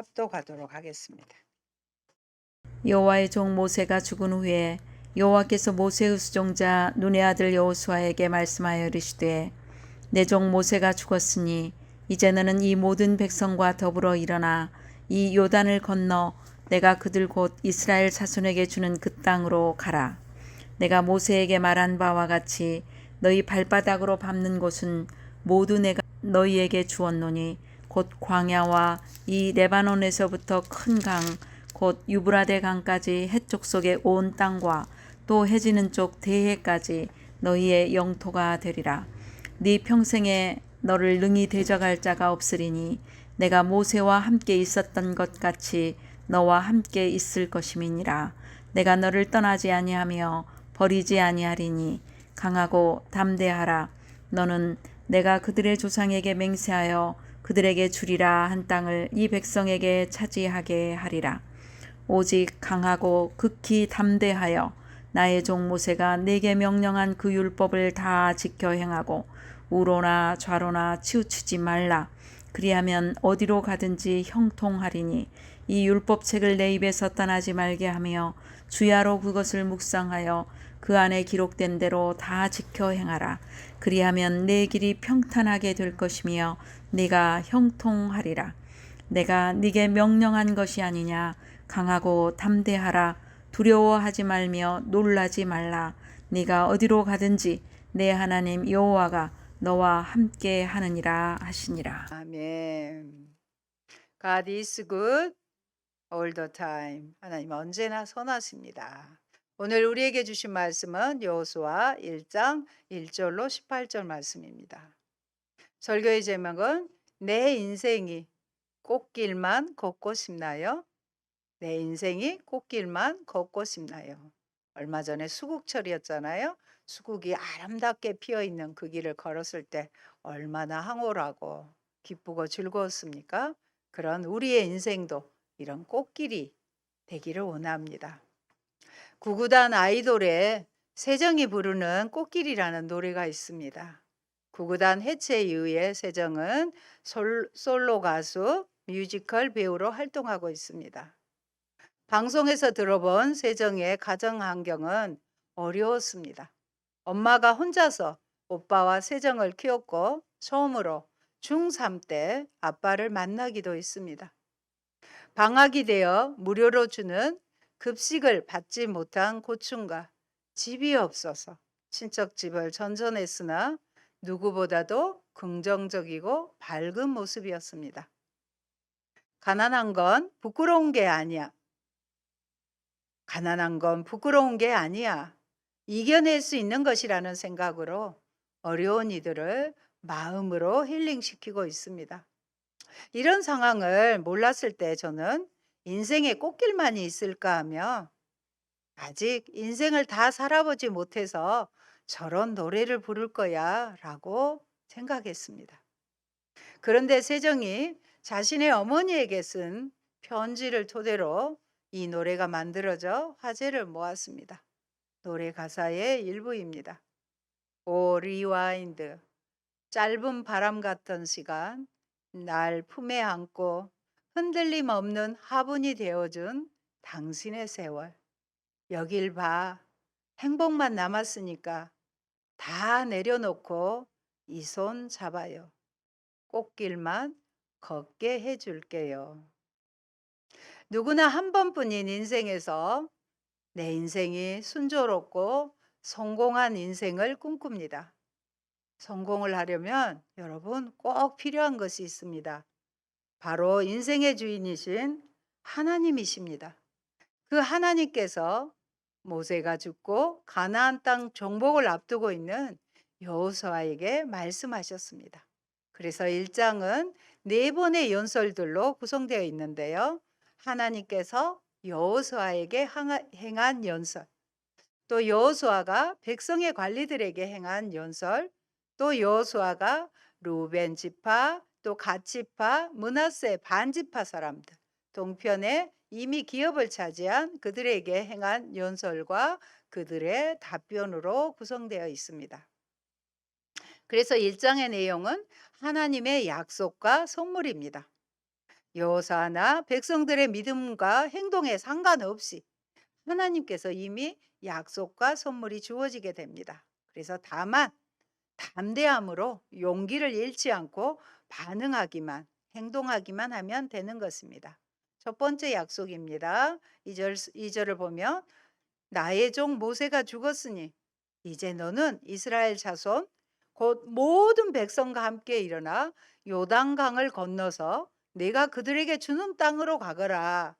합독하도록 하겠습니다. 여호와의 종 모세가 죽은 후에 여호와께서 모세의 수종자 눈의 아들 여호수아에게 말씀하여 이르시되 내 종 모세가 죽었으니 이제 너는 이 모든 백성과 더불어 일어나 이 요단을 건너 내가 그들 곧 이스라엘 자손에게 주는 그 땅으로 가라. 내가 모세에게 말한 바와 같이 너희 발바닥으로 밟는 곳은 모두 내가 너희에게 주었노니 곧 광야와 이 레바논에서부터 큰 강 곧 유브라데 강까지 해쪽 속의 온 땅과 또 해지는 쪽 대해까지 너희의 영토가 되리라. 네 평생에 너를 능히 대적할 자가 없으리니 내가 모세와 함께 있었던 것 같이 너와 함께 있을 것임이니라. 내가 너를 떠나지 아니하며 버리지 아니하리니 강하고 담대하라. 너는 내가 그들의 조상에게 맹세하여 그들에게 주리라 한 땅을 이 백성에게 차지하게 하리라. 오직 강하고 극히 담대하여 나의 종 모세가 내게 명령한 그 율법을 다 지켜 행하고 우로나 좌로나 치우치지 말라. 그리하면 어디로 가든지 형통하리니 이 율법책을 내 입에서 떠나지 말게 하며 주야로 그것을 묵상하여 그 안에 기록된 대로 다 지켜 행하라. 그리하면 내 길이 평탄하게 될 것이며 네가 형통하리라. 내가 네게 명령한 것이 아니냐. 강하고 담대하라. 두려워하지 말며 놀라지 말라. 네가 어디로 가든지 내 하나님 여호와가 너와 함께 하느니라 하시니라. 아멘. God is good all the time. 하나님 언제나 선하십니다. 오늘 우리에게 주신 말씀은 여호수아 1장 1절로 18절 말씀입니다. 설교의 제목은 내 인생이 꽃길만 걷고 싶나요? 내 인생이 꽃길만 걷고 싶나요? 얼마 전에 수국철이었잖아요. 수국이 아름답게 피어있는 그 길을 걸었을 때 얼마나 황홀하고 기쁘고 즐거웠습니까? 그런 우리의 인생도 이런 꽃길이 되기를 원합니다. 구구단 아이돌의 세정이 부르는 꽃길이라는 노래가 있습니다. 구구단 해체에 의해 세정은 솔로 가수, 뮤지컬 배우로 활동하고 있습니다. 방송에서 들어본 세정의 가정 환경은 어려웠습니다. 엄마가 혼자서 오빠와 세정을 키웠고 처음으로 중3 때 아빠를 만나기도 했습니다. 방학이 되어 무료로 주는 급식을 받지 못한 고충과 집이 없어서 친척집을 전전했으나 누구보다도 긍정적이고 밝은 모습이었습니다. 가난한 건 부끄러운 게 아니야. 가난한 건 부끄러운 게 아니야. 이겨낼 수 있는 것이라는 생각으로 어려운 이들을 마음으로 힐링시키고 있습니다. 이런 상황을 몰랐을 때 저는 인생의 꽃길만이 있을까 하며 아직 인생을 다 살아보지 못해서 저런 노래를 부를 거야 라고 생각했습니다. 그런데 세정이 자신의 어머니에게 쓴 편지를 토대로 이 노래가 만들어져 화제를 모았습니다. 노래 가사의 일부입니다. 오 리와인드, 짧은 바람 같던 시간, 날 품에 안고 흔들림 없는 화분이 되어준 당신의 세월. 여길 봐, 행복만 남았으니까 다 내려놓고 이 손 잡아요. 꽃길만 걷게 해줄게요. 누구나 한 번뿐인 인생에서 내 인생이 순조롭고 성공한 인생을 꿈꿉니다. 성공을 하려면 여러분 꼭 필요한 것이 있습니다. 바로 인생의 주인이신 하나님이십니다. 그 하나님께서 모세가 죽고 가나안 땅 정복을 앞두고 있는 여호수아에게 말씀하셨습니다. 그래서 1장은 4번의 연설들로 구성되어 있는데요. 하나님께서 여호수아에게 행한 연설, 또 여호수아가 백성의 관리들에게 행한 연설, 또 여호수아가 루벤 지파, 또 갓 지파, 므낫세 반 지파 사람들, 동편에 이미 기업을 차지한 그들에게 행한 연설과 그들의 답변으로 구성되어 있습니다. 그래서 1장의 내용은 하나님의 약속과 선물입니다. 여호사나 백성들의 믿음과 행동에 상관없이 하나님께서 이미 약속과 선물이 주어지게 됩니다. 그래서 다만 담대함으로 용기를 잃지 않고 반응하기만, 행동하기만 하면 되는 것입니다. 첫 번째 약속입니다. 2절을 보면 나의 종 모세가 죽었으니 이제 너는 이스라엘 자손 곧 모든 백성과 함께 일어나 요단강을 건너서 내가 그들에게 주는 땅으로 가거라.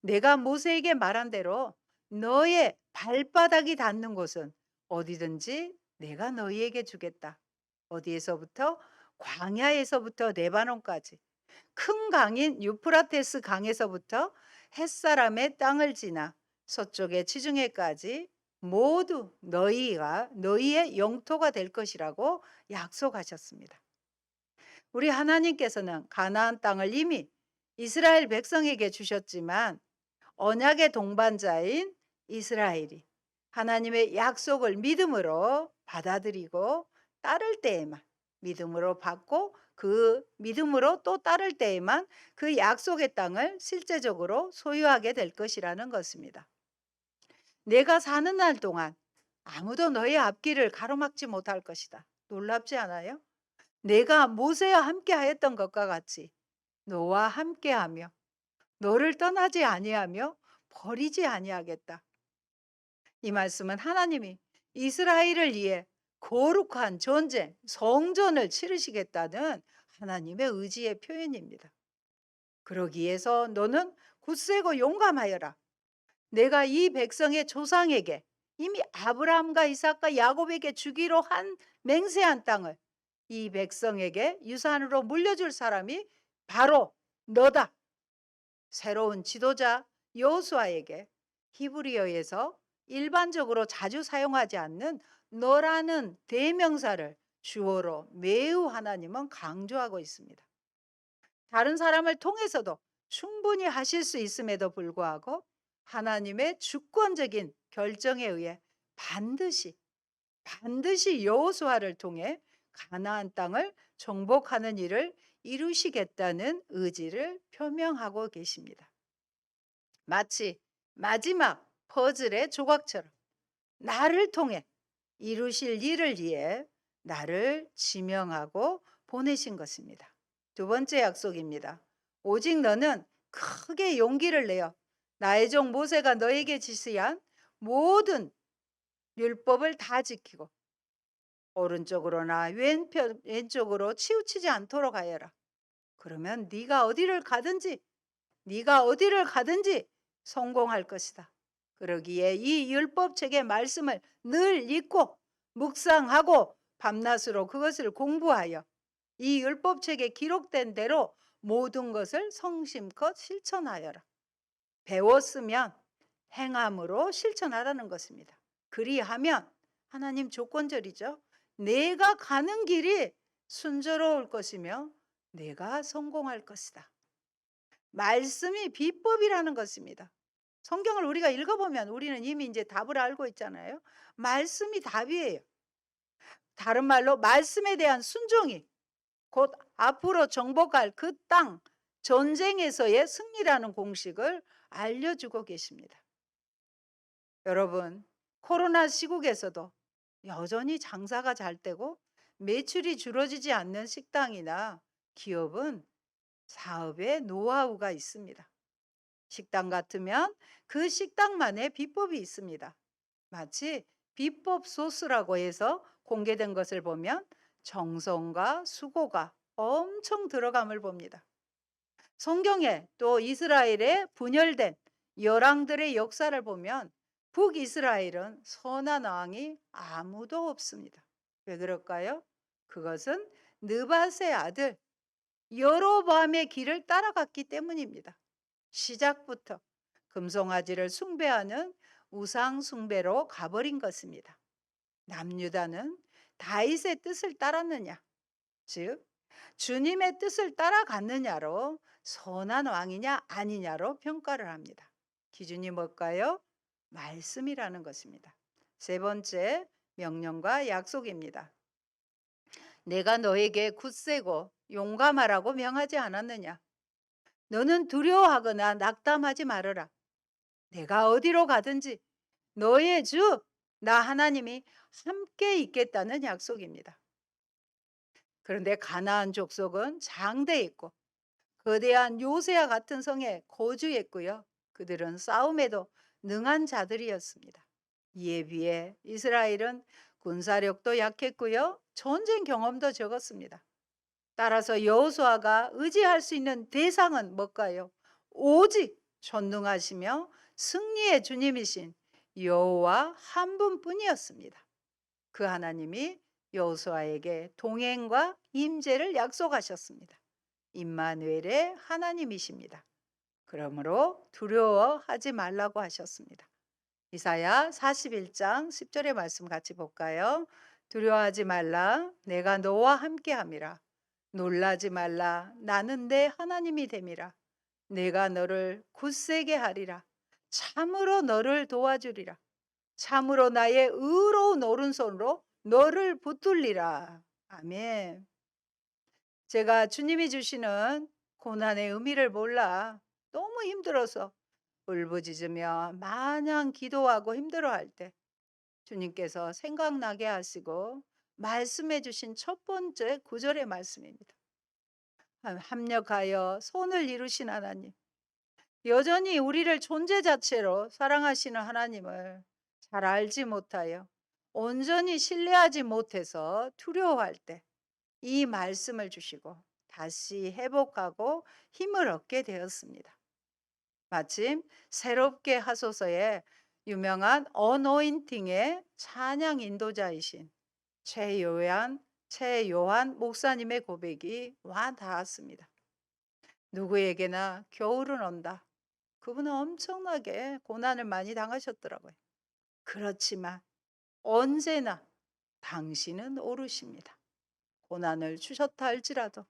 내가 모세에게 말한 대로 너의 발바닥이 닿는 곳은 어디든지 내가 너희에게 주겠다. 어디에서부터? 광야에서부터 레바논까지. 큰 강인 유프라테스 강에서부터 햇사람의 땅을 지나 서쪽의 지중해까지 모두 너희가 너희의 영토가 될 것이라고 약속하셨습니다. 우리 하나님께서는 가나안 땅을 이미 이스라엘 백성에게 주셨지만 언약의 동반자인 이스라엘이 하나님의 약속을 믿음으로 받아들이고 따를 때에만 믿음으로 받고 그 믿음으로 또 따를 때에만 그 약속의 땅을 실제적으로 소유하게 될 것이라는 것입니다. 내가 사는 날 동안 아무도 너의 앞길을 가로막지 못할 것이다. 놀랍지 않아요? 내가 모세와 함께 하였던 것과 같이 너와 함께하며 너를 떠나지 아니하며 버리지 아니하겠다. 이 말씀은 하나님이 이스라엘을 위해 거룩한 전쟁, 성전을 치르시겠다는 하나님의 의지의 표현입니다. 그러기 위해서 너는 굳세고 용감하여라. 내가 이 백성의 조상에게 이미 아브라함과 이삭과 야곱에게 주기로 한 맹세한 땅을 이 백성에게 유산으로 물려줄 사람이 바로 너다. 새로운 지도자 여호수아에게 히브리어에서 일반적으로 자주 사용하지 않는 너라는 대명사를 주어로 매우 하나님은 강조하고 있습니다. 다른 사람을 통해서도 충분히 하실 수 있음에도 불구하고 하나님의 주권적인 결정에 의해 반드시 여호수아를 통해 가나안 땅을 정복하는 일을 이루시겠다는 의지를 표명하고 계십니다. 마치 마지막 퍼즐의 조각처럼 나를 통해 이루실 일을 위해 나를 지명하고 보내신 것입니다. 두 번째 약속입니다. 오직 너는 크게 용기를 내어 나의 종 모세가 너에게 지시한 모든 율법을 다 지키고 오른쪽으로나 왼쪽으로 치우치지 않도록 하여라. 그러면 네가 어디를 가든지 성공할 것이다. 그러기에 이 율법책의 말씀을 늘 읽고 묵상하고 밤낮으로 그것을 공부하여 이 율법책에 기록된 대로 모든 것을 성심껏 실천하여라. 배웠으면 행함으로 실천하라는 것입니다. 그리하면 하나님 조건절이죠. 내가 가는 길이 순조로울 것이며 내가 성공할 것이다. 말씀이 비법이라는 것입니다. 성경을 우리가 읽어보면 우리는 이미 이제 답을 알고 있잖아요. 말씀이 답이에요. 다른 말로 말씀에 대한 순종이 곧 앞으로 정복할 그 땅, 전쟁에서의 승리라는 공식을 알려주고 계십니다. 여러분, 코로나 시국에서도 여전히 장사가 잘 되고 매출이 줄어지지 않는 식당이나 기업은 사업에 노하우가 있습니다. 식당 같으면 그 식당만의 비법이 있습니다. 마치 비법 소스라고 해서 공개된 것을 보면 정성과 수고가 엄청 들어감을 봅니다. 성경에 또 이스라엘의 분열된 열왕들의 역사를 보면 북이스라엘은 선한 왕이 아무도 없습니다. 왜 그럴까요? 그것은 느밧의 아들 여로보암의 길을 따라갔기 때문입니다. 시작부터 금송아지를 숭배하는 우상 숭배로 가버린 것입니다. 남유다는 다윗의 뜻을 따랐느냐, 즉 주님의 뜻을 따라갔느냐로 선한 왕이냐 아니냐로 평가를 합니다. 기준이 뭘까요? 말씀이라는 것입니다. 세 번째 명령과 약속입니다. 내가 너에게 굳세고 용감하라고 명하지 않았느냐? 너는 두려워하거나 낙담하지 말아라. 내가 어디로 가든지 너의 주, 나 하나님이 함께 있겠다는 약속입니다. 그런데 가나안 족속은 장대했고 거대한 요새와 같은 성에 거주했고요. 그들은 싸움에도 능한 자들이었습니다. 이에 비해 이스라엘은 군사력도 약했고요. 전쟁 경험도 적었습니다. 따라서 여호수아가 의지할 수 있는 대상은 뭘까요? 오직 전능하시며 승리의 주님이신 여호와 한 분뿐이었습니다. 그 하나님이 여호수아에게 동행과 임재를 약속하셨습니다. 임마누엘의 하나님이십니다. 그러므로 두려워하지 말라고 하셨습니다. 이사야 41장 10절의 말씀 같이 볼까요? 두려워하지 말라, 내가 너와 함께함이라. 놀라지 말라, 나는 내 하나님이 됨이라. 내가 너를 굳세게 하리라. 참으로 너를 도와주리라. 참으로 나의 의로운 오른손으로 너를 붙들리라. 아멘. 제가 주님이 주시는 고난의 의미를 몰라 너무 힘들어서 울부짖으며 마냥 기도하고 힘들어할 때 주님께서 생각나게 하시고 말씀해 주신 첫 번째 구절의 말씀입니다. 합력하여 손을 이루신 하나님, 여전히 우리를 존재 자체로 사랑하시는 하나님을 잘 알지 못하여 온전히 신뢰하지 못해서 두려워할 때 이 말씀을 주시고 다시 회복하고 힘을 얻게 되었습니다. 마침 새롭게 하소서의 유명한 어노인팅의 찬양 인도자이신 최요한 목사님의 고백이 와 닿았습니다. 누구에게나 겨울은 온다. 그분은 엄청나게 고난을 많이 당하셨더라고요. 그렇지만 언제나 당신은 오르십니다. 고난을 주셨다 할지라도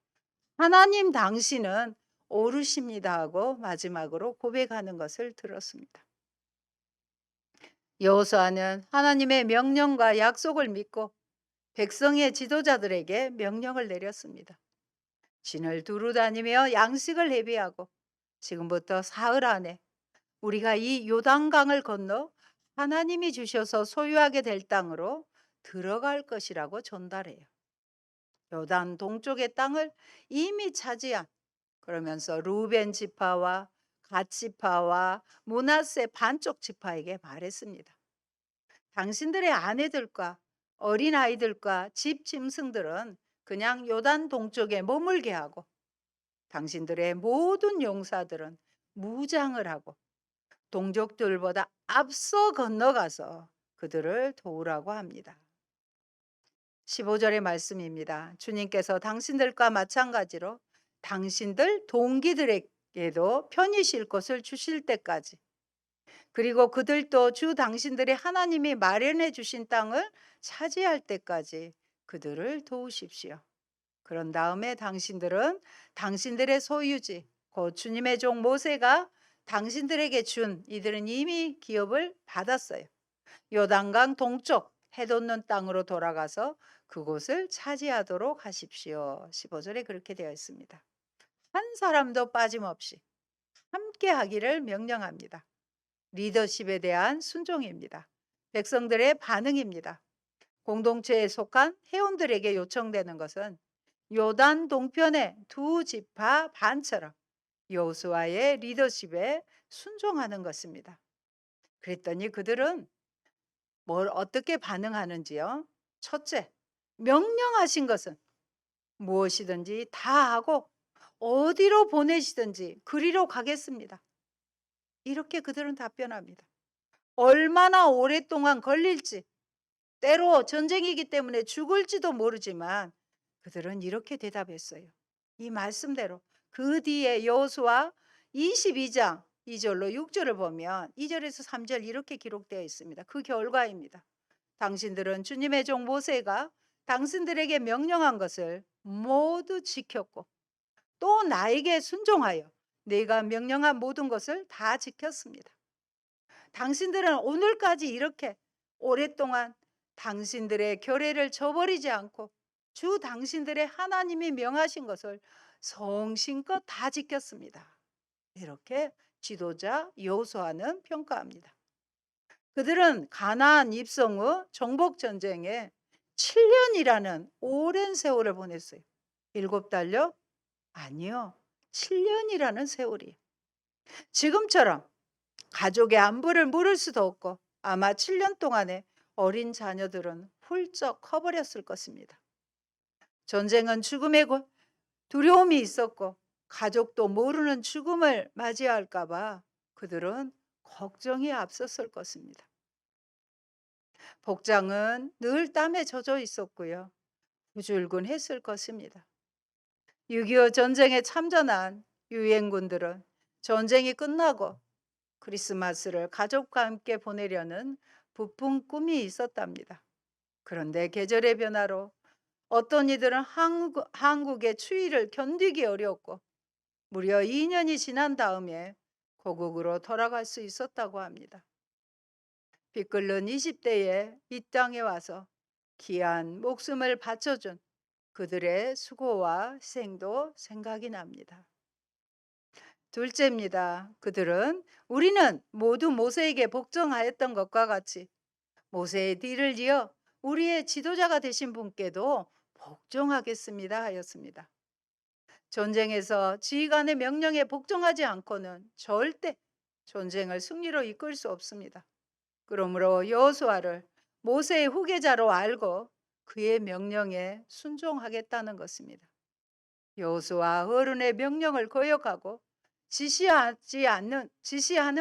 하나님 당신은 오르십니다 하고 마지막으로 고백하는 것을 들었습니다. 여호수아는 하나님의 명령과 약속을 믿고 백성의 지도자들에게 명령을 내렸습니다. 진을 두루 다니며 양식을 예비하고 지금부터 사흘 안에 우리가 이 요단강을 건너 하나님이 주셔서 소유하게 될 땅으로 들어갈 것이라고 전달해요. 요단 동쪽의 땅을 이미 차지한, 그러면서 루벤 지파와 갓 지파와 므낫세 반쪽 지파에게 말했습니다. 당신들의 아내들과 어린 아이들과 집 짐승들은 그냥 요단 동쪽에 머물게 하고 당신들의 모든 용사들은 무장을 하고 동족들보다 앞서 건너가서 그들을 도우라고 합니다. 15절의 말씀입니다. 주님께서 당신들과 마찬가지로 당신들 동기들에게도 편히 쉴 곳을 주실 때까지, 그리고 그들도 주 당신들의 하나님이 마련해 주신 땅을 차지할 때까지 그들을 도우십시오. 그런 다음에 당신들은 당신들의 소유지, 곧 주님의 종 모세가 당신들에게 준, 이들은 이미 기업을 받았어요. 요단강 동쪽 해 돋는 땅으로 돌아가서 그곳을 차지하도록 하십시오. 15절에 그렇게 되어 있습니다. 한 사람도 빠짐없이 함께 하기를 명령합니다. 리더십에 대한 순종입니다. 백성들의 반응입니다. 공동체에 속한 회원들에게 요청되는 것은 요단 동편의 두 지파 반처럼 여호수아의 리더십에 순종하는 것입니다. 그랬더니 그들은 뭘 어떻게 반응하는지요? 첫째, 명령하신 것은 무엇이든지 다 하고 어디로 보내시든지 그리로 가겠습니다. 이렇게 그들은 답변합니다. 얼마나 오랫동안 걸릴지, 때로 전쟁이기 때문에 죽을지도 모르지만 그들은 이렇게 대답했어요. 이 말씀대로 그 뒤에 여호수아 22장 2절로 6절을 보면 2절에서 3절 이렇게 기록되어 있습니다. 그 결과입니다. 당신들은 주님의 종 모세가 당신들에게 명령한 것을 모두 지켰고 또 나에게 순종하여 내가 명령한 모든 것을 다 지켰습니다. 당신들은 오늘까지 이렇게 오랫동안 당신들의 결례를 저버리지 않고 주 당신들의 하나님이 명하신 것을 성심껏 다 지켰습니다. 이렇게 지도자 여호수아는 평가합니다. 그들은 가나안 입성 후 정복 전쟁에 7년이라는 오랜 세월을 보냈어요. 7달요? 아니요. 7년이라는 세월이. 지금처럼 가족의 안부를 물을 수도 없고 아마 7년 동안에 어린 자녀들은 훌쩍 커버렸을 것입니다. 전쟁은 죽음의 두려움이 있었고 가족도 모르는 죽음을 맞이할까 봐 그들은 걱정이 앞섰을 것입니다. 복장은 늘 땀에 젖어 있었고요. 후줄근했을 것입니다. 6.25 전쟁에 참전한 유엔군들은 전쟁이 끝나고 크리스마스를 가족과 함께 보내려는 부푼 꿈이 있었답니다. 그런데 계절의 변화로 어떤 이들은 한국의 추위를 견디기 어려웠고 무려 2년이 지난 다음에 고국으로 돌아갈 수 있었다고 합니다. 비 끓는 20대에 이 땅에 와서 귀한 목숨을 바쳐준 그들의 수고와 희생도 생각이 납니다. 둘째입니다. 그들은 우리는 모두 모세에게 복종하였던 것과 같이 모세의 뒤를 이어 우리의 지도자가 되신 분께도 복종하겠습니다 하였습니다. 전쟁에서 지휘관의 명령에 복종하지 않고는 절대 전쟁을 승리로 이끌 수 없습니다. 그러므로 여호수아를 모세의 후계자로 알고 그의 명령에 순종하겠다는 것입니다. 여호수아 어른의 명령을 거역하고 지시하는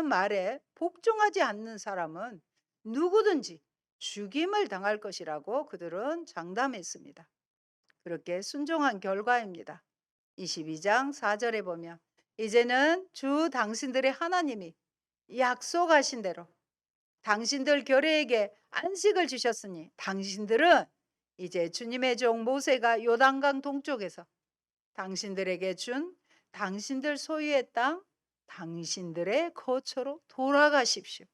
말에 복종하지 않는 사람은 누구든지 죽임을 당할 것이라고 그들은 장담했습니다. 그렇게 순종한 결과입니다. 22장 4절에 보면 이제는 주 당신들의 하나님이 약속하신 대로 당신들 결회에게 안식을 주셨으니 당신들은 이제 주님의 종 모세가 요단강 동쪽에서 당신들에게 준 당신들 소유의 땅, 당신들의 거처로 돌아가십시오.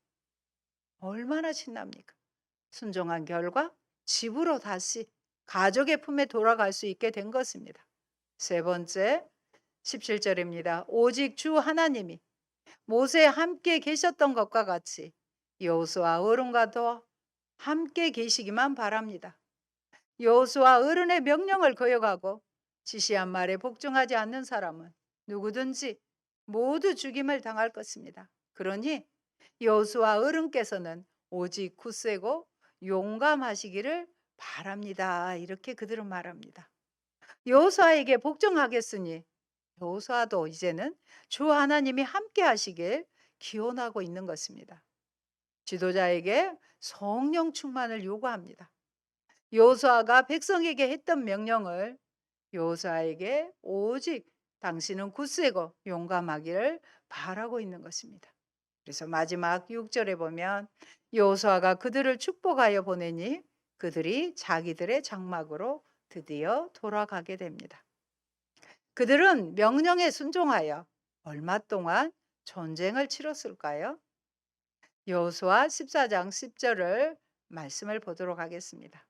얼마나 신납니까? 순종한 결과 집으로 다시 가족의 품에 돌아갈 수 있게 된 것입니다. 세 번째, 17절입니다. 오직 주 하나님이 모세와 함께 계셨던 것과 같이 여호수아 어른과도 함께 계시기만 바랍니다. 여호수아 어른의 명령을 거역하고 지시한 말에 복종하지 않는 사람은 누구든지 모두 죽임을 당할 것입니다. 그러니 여호수아 어른께서는 오직 굳세고 용감하시기를 바랍니다. 이렇게 그들은 말합니다. 여호수아에게 복종하겠으니 여호수아도 이제는 주 하나님이 함께 하시길 기원하고 있는 것입니다. 지도자에게 성령 충만을 요구합니다. 여호수아가 백성에게 했던 명령을 여호수아에게 오직 당신은 굳세고 용감하기를 바라고 있는 것입니다. 그래서 마지막 6절에 보면 여호수아가 그들을 축복하여 보내니 그들이 자기들의 장막으로 드디어 돌아가게 됩니다. 그들은 명령에 순종하여 얼마 동안 전쟁을 치렀을까요? 여호수아 14장 10절을 말씀을 보도록 하겠습니다.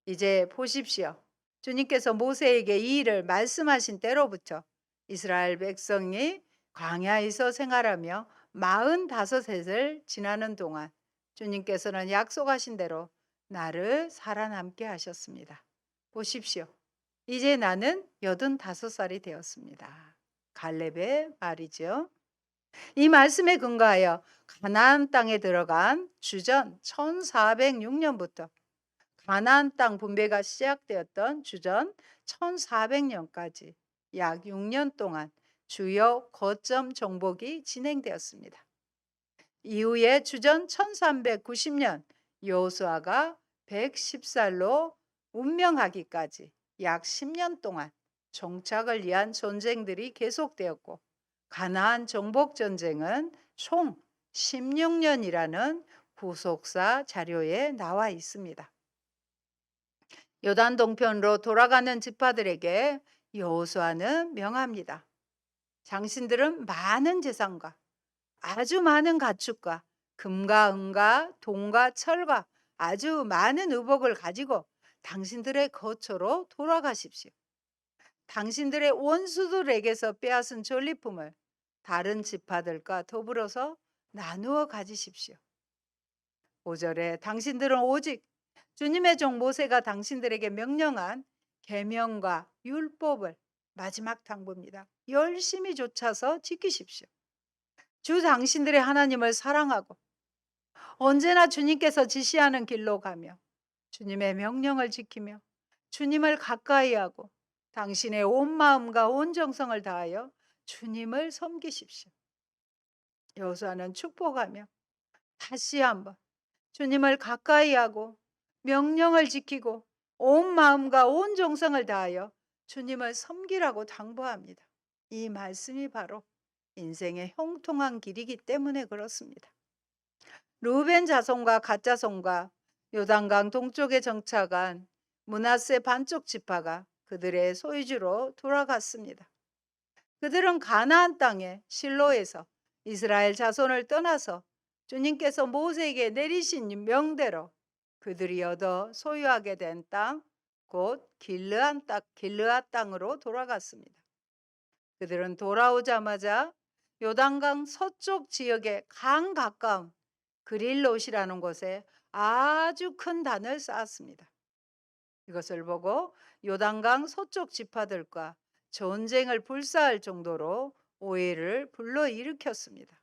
이제 보십시오. 주님께서 모세에게 이 일을 말씀하신 때로부터 이스라엘 백성이 광야에서 생활하며 45해를 지나는 동안 주님께서는 약속하신 대로 나를 살아남게 하셨습니다. 보십시오. 이제 나는 85살이 되었습니다. 갈렙의 말이죠. 이 말씀에 근거하여 가나안 땅에 들어간 주전 1406년부터 가나안 땅 분배가 시작되었던 주전 1400년까지 약 6년 동안 주요 거점 정복이 진행되었습니다. 이후에 주전 1390년 여호수아가 110살로 운명하기까지 약 10년 동안 정착을 위한 전쟁들이 계속되었고 가나안 정복 전쟁은 총 16년이라는 후속사 자료에 나와 있습니다. 요단 동편으로 돌아가는 지파들에게 여호수아는 명합니다. 당신들은 많은 재산과 아주 많은 가축과 금과 은과 동과 철과 아주 많은 의복을 가지고 당신들의 거처로 돌아가십시오. 당신들의 원수들에게서 빼앗은 전리품을 다른 지파들과 더불어서 나누어 가지십시오. 5절에 당신들은 오직 주님의 종 모세가 당신들에게 명령한 계명과 율법을 마지막 당부입니다. 열심히 좇아서 지키십시오. 주 당신들의 하나님을 사랑하고 언제나 주님께서 지시하는 길로 가며 주님의 명령을 지키며 주님을 가까이 하고 당신의 온 마음과 온 정성을 다하여 주님을 섬기십시오. 여호수아는 축복하며 다시 한번 주님을 가까이 하고 명령을 지키고 온 마음과 온 정성을 다하여 주님을 섬기라고 당부합니다. 이 말씀이 바로 인생의 형통한 길이기 때문에 그렇습니다. 루벤 자손과 갓 자손과 요단강 동쪽에 정착한 므낫세 반쪽 지파가 그들의 소유주로 돌아갔습니다. 그들은 가나안 땅의 실로에서 이스라엘 자손을 떠나서 주님께서 모세에게 내리신 명대로 그들이 얻어 소유하게 된 땅, 곧 길르앗 땅으로 돌아갔습니다. 그들은 돌아오자마자 요단강 서쪽 지역의 강 가까운 그릴롯이라는 곳에 아주 큰 단을 쌓았습니다. 이것을 보고 요단강 서쪽 지파들과 전쟁을 불사할 정도로 오해를 불러일으켰습니다.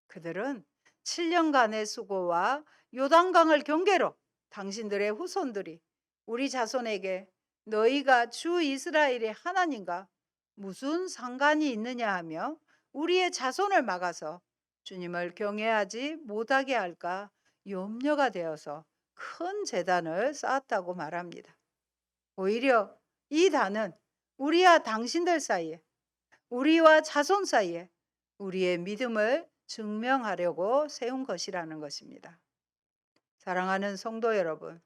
그들은 7년간의 수고와 요단강을 경계로 당신들의 후손들이 우리 자손에게 너희가 주 이스라엘의 하나님과 무슨 상관이 있느냐 하며 우리의 자손을 막아서 주님을 경외하지 못하게 할까 염려가 되어서 큰 제단을 쌓았다고 말합니다. 오히려 이 단은 우리와 당신들 사이에, 우리와 자손 사이에 우리의 믿음을 증명하려고 세운 것이라는 것입니다. 사랑하는 성도 여러분,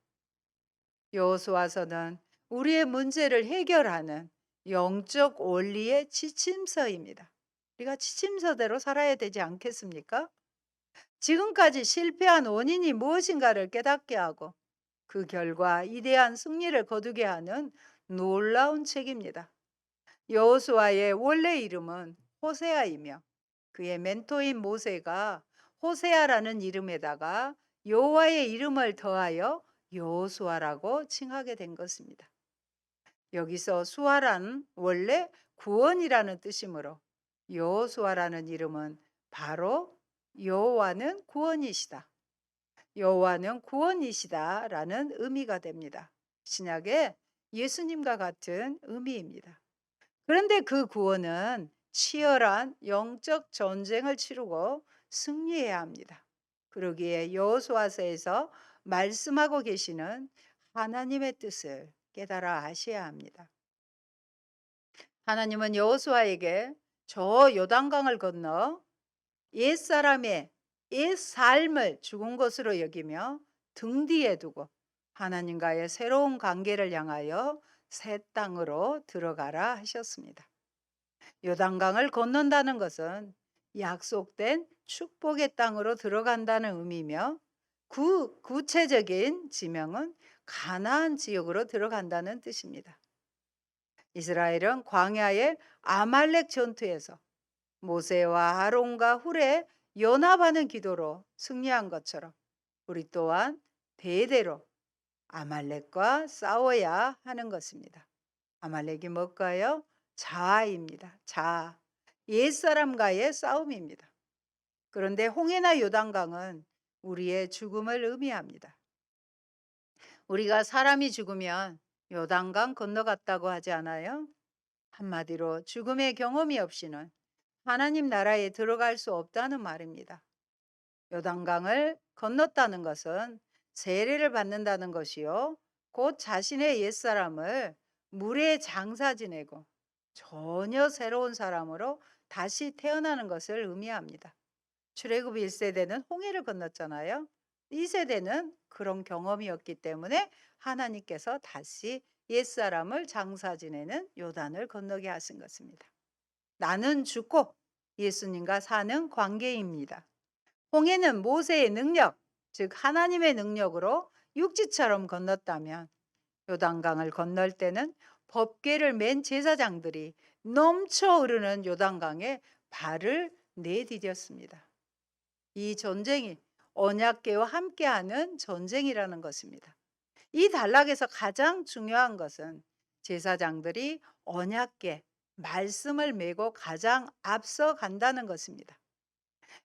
여호수아서는 우리의 문제를 해결하는 영적 원리의 지침서입니다. 우리가 지침서대로 살아야 되지 않겠습니까? 지금까지 실패한 원인이 무엇인가를 깨닫게 하고 그 결과 위대한 승리를 거두게 하는 놀라운 책입니다. 여호수아의 원래 이름은 호세아이며 그의 멘토인 모세가 호세아라는 이름에다가 여호와의 이름을 더하여 여호수아라고 칭하게 된 것입니다. 여기서 수아란 원래 구원이라는 뜻이므로 여호수아라는 이름은 바로 여호와는 구원이시다. 여호와는 구원이시다라는 의미가 됩니다. 신약에 예수님과 같은 의미입니다. 그런데 그 구원은 치열한 영적 전쟁을 치르고 승리해야 합니다. 그러기에 여호수아서에서 말씀하고 계시는 하나님의 뜻을 깨달아 아셔야 합니다. 하나님은 여호수아에게 저 요단강을 건너 옛사람의 옛 삶을 죽은 것으로 여기며 등 뒤에 두고 하나님과의 새로운 관계를 향하여 새 땅으로 들어가라 하셨습니다. 요단강을 건넌다는 것은 약속된 축복의 땅으로 들어간다는 의미며 구체적인 지명은 가나안 지역으로 들어간다는 뜻입니다. 이스라엘은 광야의 아말렉 전투에서 모세와 아론과 훌의 연합하는 기도로 승리한 것처럼 우리 또한 대대로 아말렉과 싸워야 하는 것입니다. 아말렉이 뭘까요? 자아입니다. 자아. 옛사람과의 싸움입니다. 그런데 홍해나 요단강은 우리의 죽음을 의미합니다. 우리가 사람이 죽으면 요단강 건너갔다고 하지 않아요? 한마디로 죽음의 경험이 없이는 하나님 나라에 들어갈 수 없다는 말입니다. 요단강을 건넜다는 것은 세례를 받는다는 것이요. 곧 자신의 옛사람을 물에 장사 지내고 전혀 새로운 사람으로 다시 태어나는 것을 의미합니다. 출애굽 1세대는 홍해를 건넜잖아요. 2세대는 그런 경험이 없기 때문에 하나님께서 다시 옛사람을 장사 지내는 요단을 건너게 하신 것입니다. 나는 죽고 예수님과 사는 관계입니다. 홍해는 모세의 능력, 즉 하나님의 능력으로 육지처럼 건넜다면 요단강을 건널 때는 법궤를 맨 제사장들이 넘쳐 흐르는 요단강에 발을 내디뎠습니다. 이 전쟁이 언약궤와 함께하는 전쟁이라는 것입니다. 이 단락에서 가장 중요한 것은 제사장들이 언약궤, 말씀을 메고 가장 앞서 간다는 것입니다.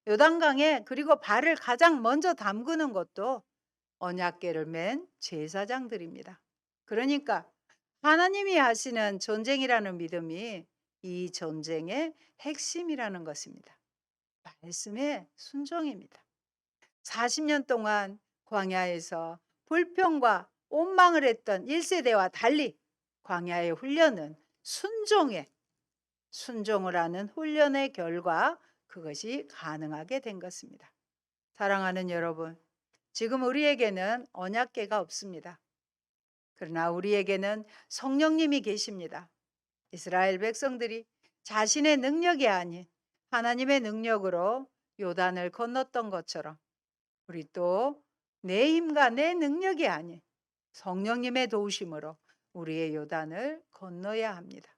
요단강에 그리고 발을 가장 먼저 담그는 것도 언약궤를 맨 제사장들입니다. 그러니까 하나님이 하시는 전쟁이라는 믿음이 이 전쟁의 핵심이라는 것입니다. 말씀의 순종입니다. 40년 동안 광야에서 불평과 원망을 했던 1세대와 달리 광야의 훈련은 순종을 하는 훈련의 결과 그것이 가능하게 된 것입니다. 사랑하는 여러분, 지금 우리에게는 언약궤가 없습니다. 그러나 우리에게는 성령님이 계십니다. 이스라엘 백성들이 자신의 능력이 아닌 하나님의 능력으로 요단을 건넜던 것처럼 우리 또 내 힘과 내 능력이 아닌 성령님의 도우심으로 우리의 요단을 건너야 합니다.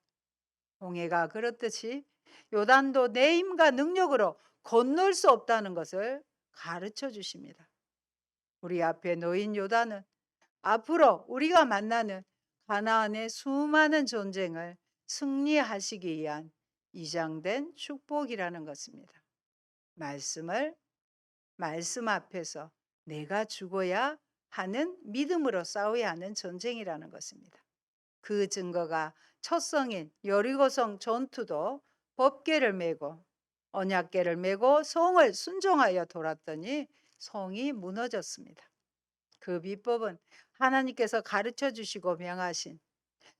홍해가 그렇듯이 요단도 내 힘과 능력으로 건널 수 없다는 것을 가르쳐 주십니다. 우리 앞에 놓인 요단은 앞으로 우리가 만나는 가나안의 수많은 전쟁을 승리하시기 위한 이장된 축복이라는 것입니다. 말씀 앞에서 내가 죽어야 하는 믿음으로 싸워야 하는 전쟁이라는 것입니다. 그 증거가 첫 성인 여리고성 전투도 법궤를 메고 언약궤를 메고 성을 순종하여 돌았더니 성이 무너졌습니다. 그 비법은 하나님께서 가르쳐 주시고 명하신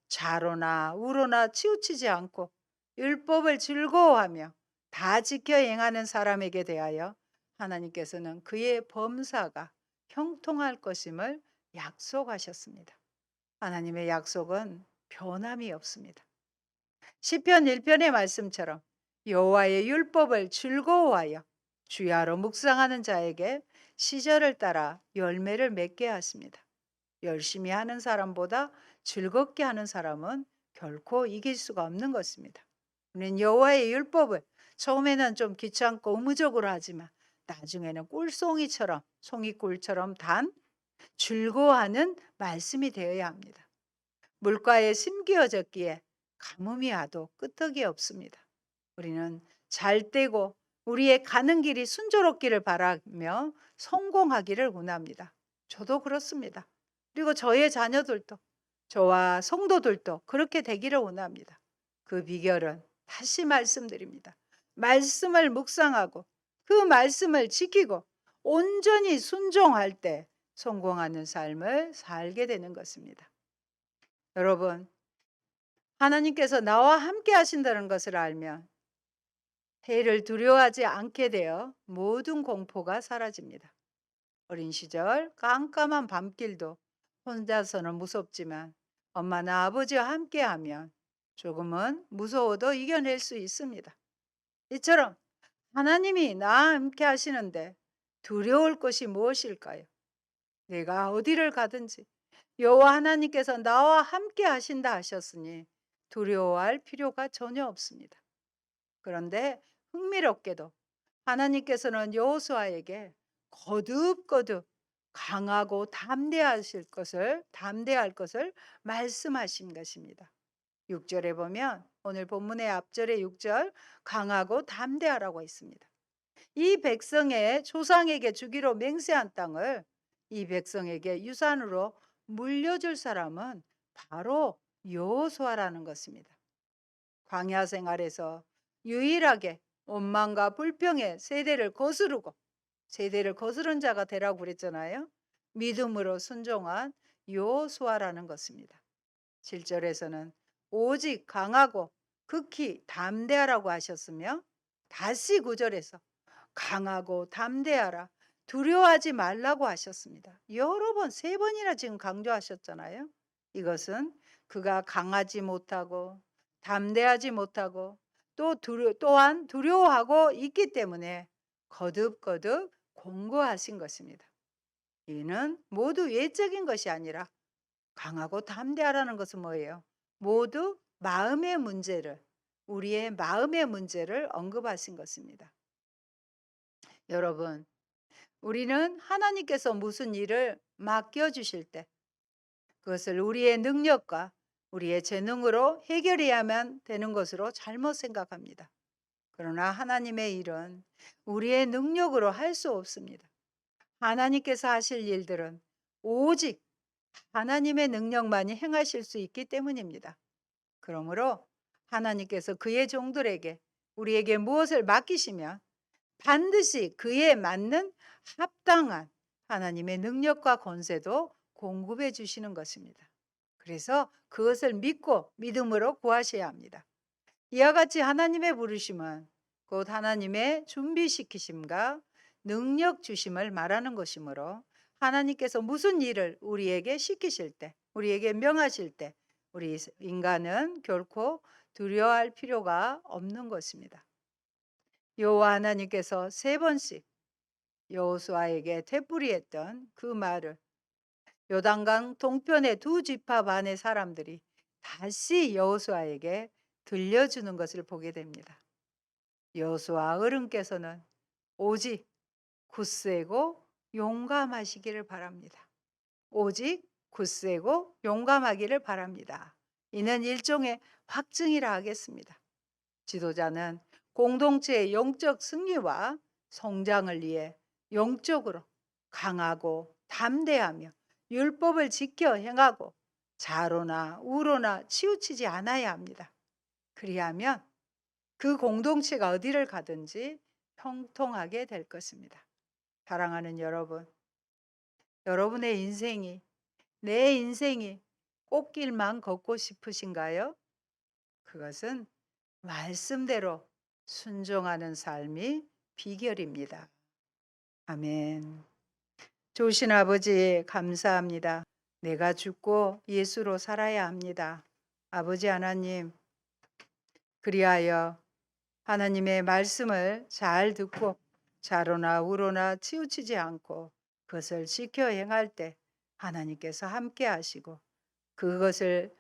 좌로나 우로나 치우치지 않고 율법을 즐거워하며 다 지켜 행하는 사람에게 대하여 하나님께서는 그의 범사가 형통할 것임을 약속하셨습니다. 하나님의 약속은 변함이 없습니다. 시편 1편의 말씀처럼 여호와의 율법을 즐거워하여 주야로 묵상하는 자에게 시절을 따라 열매를 맺게 하십니다. 열심히 하는 사람보다 즐겁게 하는 사람은 결코 이길 수가 없는 것입니다. 우리는 여호와의 율법을 처음에는 좀 귀찮고 의무적으로 하지만 나중에는 송이꿀처럼 단 즐거워하는 말씀이 되어야 합니다. 물가에 심기어졌기에 가뭄이 와도 끄떡이 없습니다. 우리는 잘 되고 우리의 가는 길이 순조롭기를 바라며 성공하기를 원합니다. 저도 그렇습니다. 그리고 저의 자녀들도 저와 성도들도 그렇게 되기를 원합니다. 그 비결은 다시 말씀드립니다. 말씀을 묵상하고 그 말씀을 지키고 온전히 순종할 때 성공하는 삶을 살게 되는 것입니다. 여러분, 하나님께서 나와 함께 하신다는 것을 알면 해를 두려워하지 않게 되어 모든 공포가 사라집니다. 어린 시절 깜깜한 밤길도 혼자서는 무섭지만 엄마나 아버지와 함께하면 조금은 무서워도 이겨낼 수 있습니다. 이처럼 하나님이 나와 함께 하시는데 두려울 것이 무엇일까요? 내가 어디를 가든지 여호와 하나님께서 나와 함께 하신다 하셨으니 두려워할 필요가 전혀 없습니다. 그런데 흥미롭게도 하나님께서는 여호수아에게 거듭거듭 강하고 담대할 것을 말씀하신 것입니다. 6절에 보면 오늘 본문의 앞절의 6절 강하고 담대하라고 있습니다. 이 백성의 조상에게 주기로 맹세한 땅을 이 백성에게 유산으로 물려줄 사람은 바로 여호수아라는 것입니다. 광야 생활에서 유일하게 원망과 불평의 세대를 거스른 자가 되라고 그랬잖아요. 믿음으로 순종한 여호수아라는 것입니다. 7절에서는 오직 강하고 극히 담대하라고 하셨으며 다시 9절에서 강하고 담대하라 두려워하지 말라고 하셨습니다. 여러 번, 3번이나 지금 강조하셨잖아요. 이것은 그가 강하지 못하고 담대하지 못하고 또한 두려워하고 있기 때문에 거듭거듭 공고하신 것입니다. 이는 모두 외적인 것이 아니라 강하고 담대하라는 것은 뭐예요? 모두 마음의 문제를 우리의 마음의 문제를 언급하신 것입니다. 여러분, 우리는 하나님께서 무슨 일을 맡겨주실 때 그것을 우리의 능력과 우리의 재능으로 해결해야만 되는 것으로 잘못 생각합니다. 그러나 하나님의 일은 우리의 능력으로 할 수 없습니다. 하나님께서 하실 일들은 오직 하나님의 능력만이 행하실 수 있기 때문입니다. 그러므로 하나님께서 그의 종들에게 우리에게 무엇을 맡기시면 반드시 그에 맞는 합당한 하나님의 능력과 권세도 공급해 주시는 것입니다. 그래서 그것을 믿고 믿음으로 구하셔야 합니다. 이와 같이 하나님의 부르심은 곧 하나님의 준비시키심과 능력 주심을 말하는 것이므로 하나님께서 무슨 일을 우리에게 시키실 때, 우리에게 명하실 때 우리 인간은 결코 두려워할 필요가 없는 것입니다. 여호와 하나님께서 3번씩 여호수아에게 되풀이했던 그 말을 요단강 동편의 2지파 반의 사람들이 다시 여호수아에게 들려주는 것을 보게 됩니다. 여호수아 어른께서는 오직 굳세고 용감하시기를 바랍니다. 오직 굳세고 용감하기를 바랍니다. 이는 일종의 확증이라 하겠습니다. 지도자는 공동체의 영적 승리와 성장을 위해 영적으로 강하고 담대하며 율법을 지켜 행하고 자로나 우로나 치우치지 않아야 합니다. 그리하면 그 공동체가 어디를 가든지 형통하게 될 것입니다. 사랑하는 여러분, 여러분의 인생이, 내 인생이 꽃길만 걷고 싶으신가요? 그것은 말씀대로 순종하는 삶이 비결입니다. 아멘. 좋으신 아버지, 감사합니다. 내가 죽고 예수로 살아야 합니다. 아버지 하나님, 그리하여 하나님의 말씀을 잘 듣고 자로나 우로나 치우치지 않고 그것을 지켜 행할 때 하나님께서 함께 하시고 그것을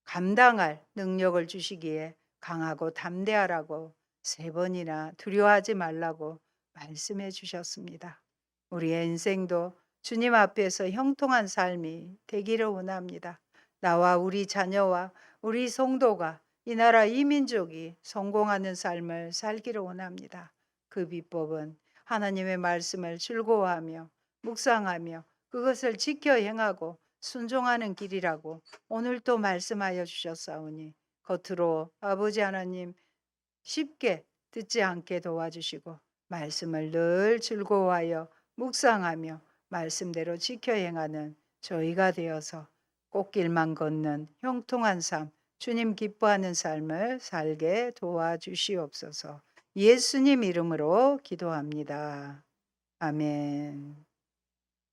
감당할 능력을 주시기에 강하고 담대하라고 3번이나 두려워하지 말라고 말씀해 주셨습니다. 우리의 인생도 주님 앞에서 형통한 삶이 되기를 원합니다. 나와 우리 자녀와 우리 성도가 이 나라 이 민족이 성공하는 삶을 살기를 원합니다. 그 비법은 하나님의 말씀을 즐거워하며 묵상하며 그것을 지켜 행하고 순종하는 길이라고 오늘도 말씀하여 주셨사오니 겉으로 아버지 하나님 쉽게 듣지 않게 도와주시고 말씀을 늘 즐거워하여 묵상하며 말씀대로 지켜 행하는 저희가 되어서 꽃길만 걷는 형통한 삶, 주님 기뻐하는 삶을 살게 도와주시옵소서. 예수님 이름으로 기도합니다. 아멘.